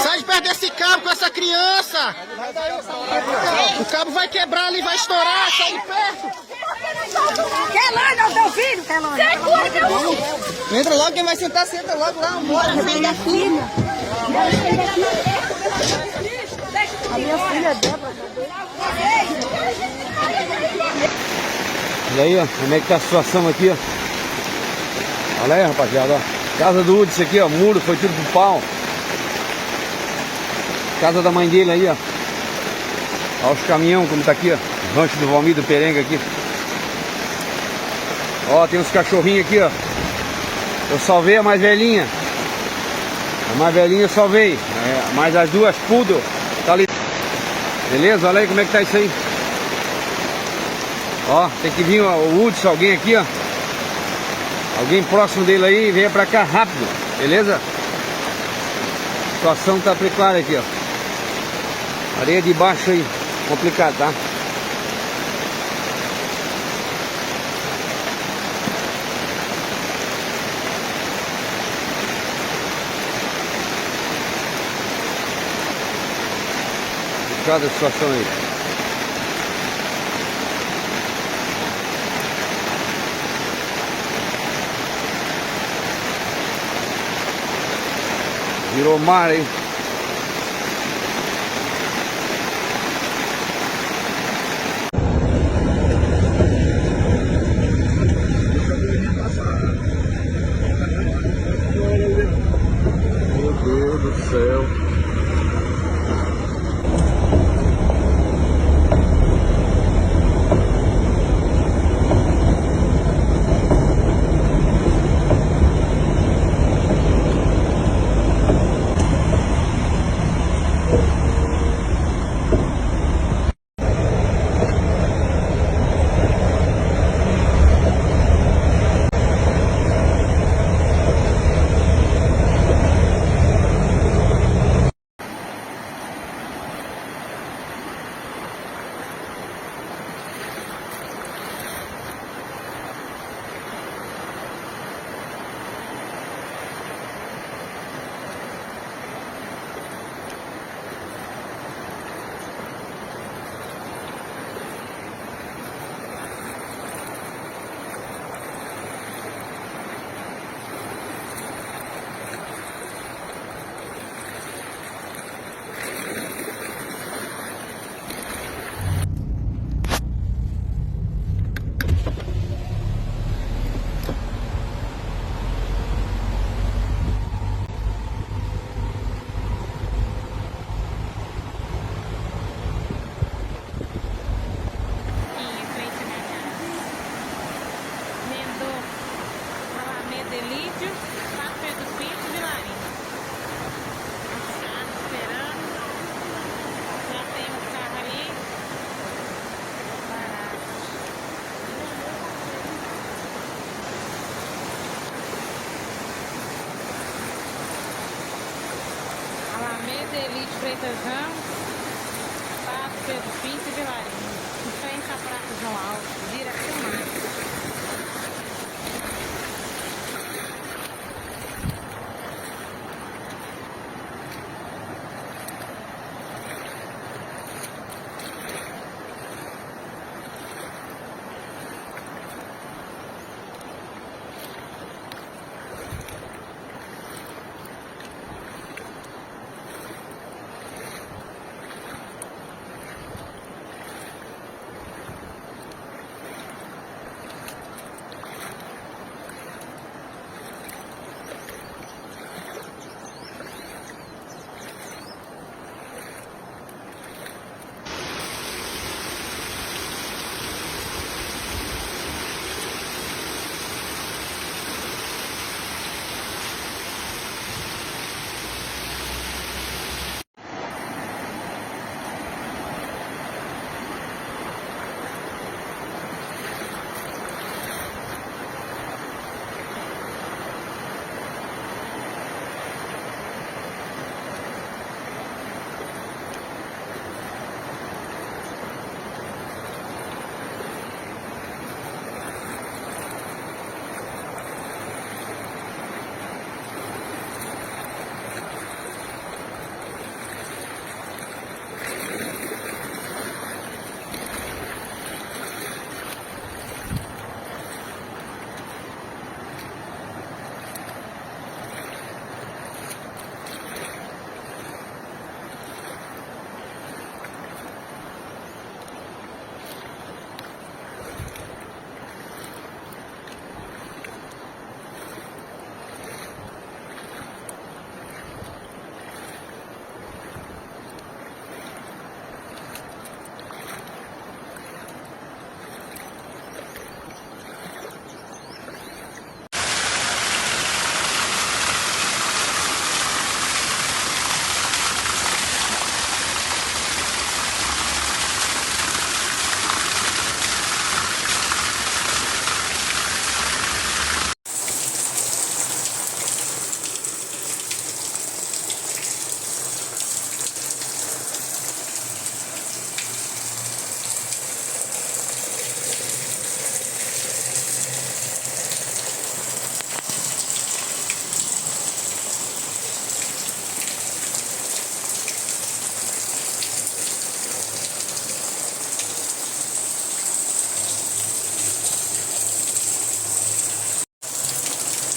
Sai de perto desse cabo com essa criança! O cabo vai quebrar ali, vai estourar, sai de perto! Kelane, é o teu filho, Kelane. Entra logo, quem vai sentar, senta logo lá, bora. A minha filha. A minha filha Débora. Olha aí, ó, como é que tá a situação aqui, ó. Olha aí, rapaziada, ó. Casa do Hudson aqui, ó, muro foi tudo pro pau. Casa da mãe dele aí, ó. Olha os caminhão como tá aqui, ó. Rancho do Valmir do Perenga aqui. Ó, tem uns cachorrinhos aqui, ó. Eu salvei a mais velhinha. A mais velhinha eu salvei. Mas as duas poodle tá ali. Beleza? Olha aí como é que tá isso aí. Ó, tem que vir o Hudson, alguém aqui, ó. Alguém próximo dele aí, venha pra cá rápido. Beleza? A situação tá precária aqui, ó. Areia de baixo aí. Complicado, tá? Complicada a situação aí. Virou mar aí. Meu Deus do céu. Elite Freitazão, Pato, Pedro Pinto e Vilarinho. Em frente à Praça João Alves, vira filmar.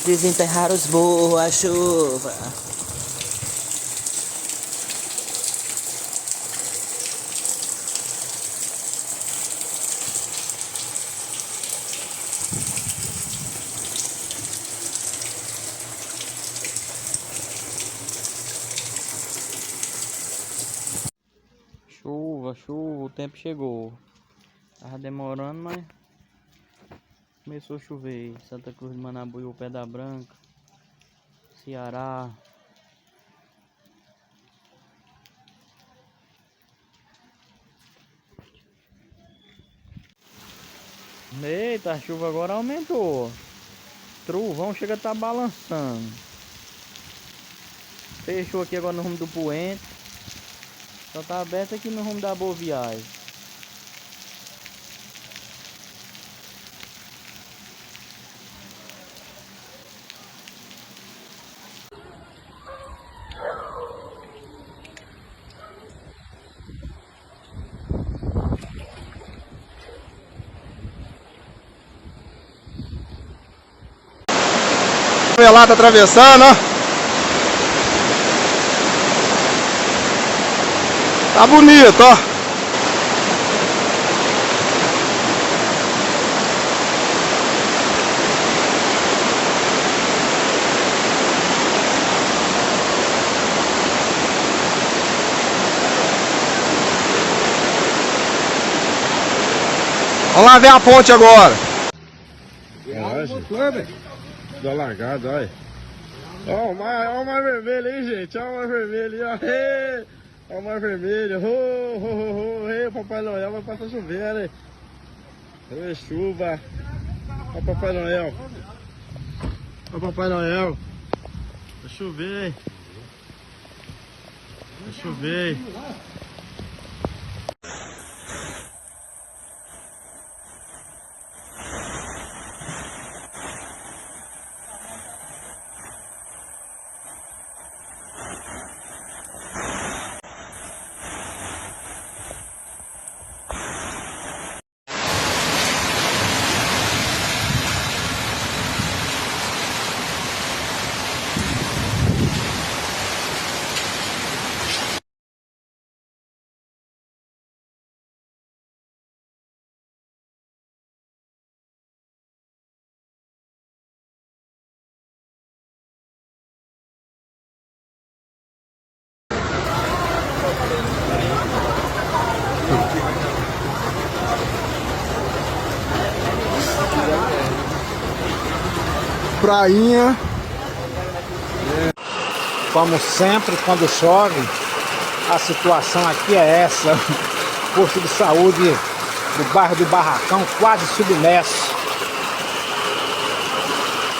Desenterrar os boa-chuva. Chuva, chuva, o tempo chegou. Tava demorando, mas começou a chover. Santa Cruz de Manabuiú, Pedra Branca, Ceará. Eita, a chuva agora aumentou. Trovão chega a estar balançando. Fechou aqui agora no rumo do Poente. Só tá aberto aqui no rumo da Boa Viagem. Velado atravessando, ó. Tá bonito, ó. Vamos lá ver a ponte agora. Da largada, olha. Ó o mar vermelho aí, gente. Ó o mar vermelho aí, ó. Ó o mar vermelho. O Papai Noel vai passar chovendo, hein? Olha chuva. Ó o Papai Noel. Ó o Papai Noel. Vai chover, hein? Vai chover, hein? Prainha. Como sempre, quando chove, a situação aqui é essa. O posto de saúde do bairro do Barracão quase submerso.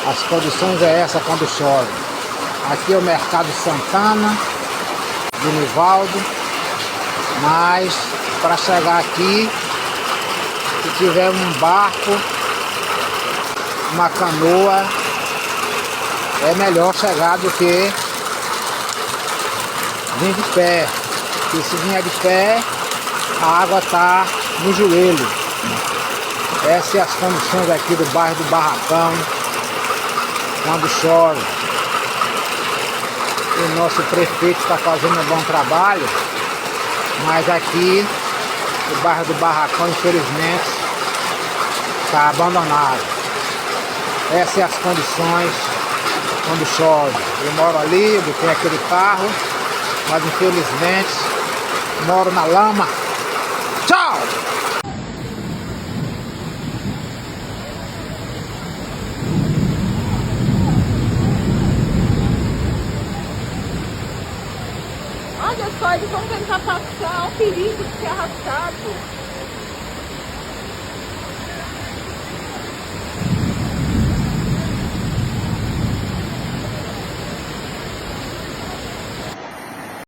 As condições é essa quando chove. Aqui é o Mercado Santana, do Nivaldo. Mas para chegar aqui, se tiver um barco, uma canoa, é melhor chegar do que vir de pé. Porque se vier de pé, a água está no joelho. Essas são as condições aqui do bairro do Barracão quando chove. O nosso prefeito está fazendo um bom trabalho, mas aqui o bairro do Barracão, infelizmente, está abandonado. Essas são as condições quando chove. Eu moro ali, eu tenho aquele carro, mas infelizmente moro na lama. Tchau! Olha só, eles vão tentar passar, o perigo de ser arrastado.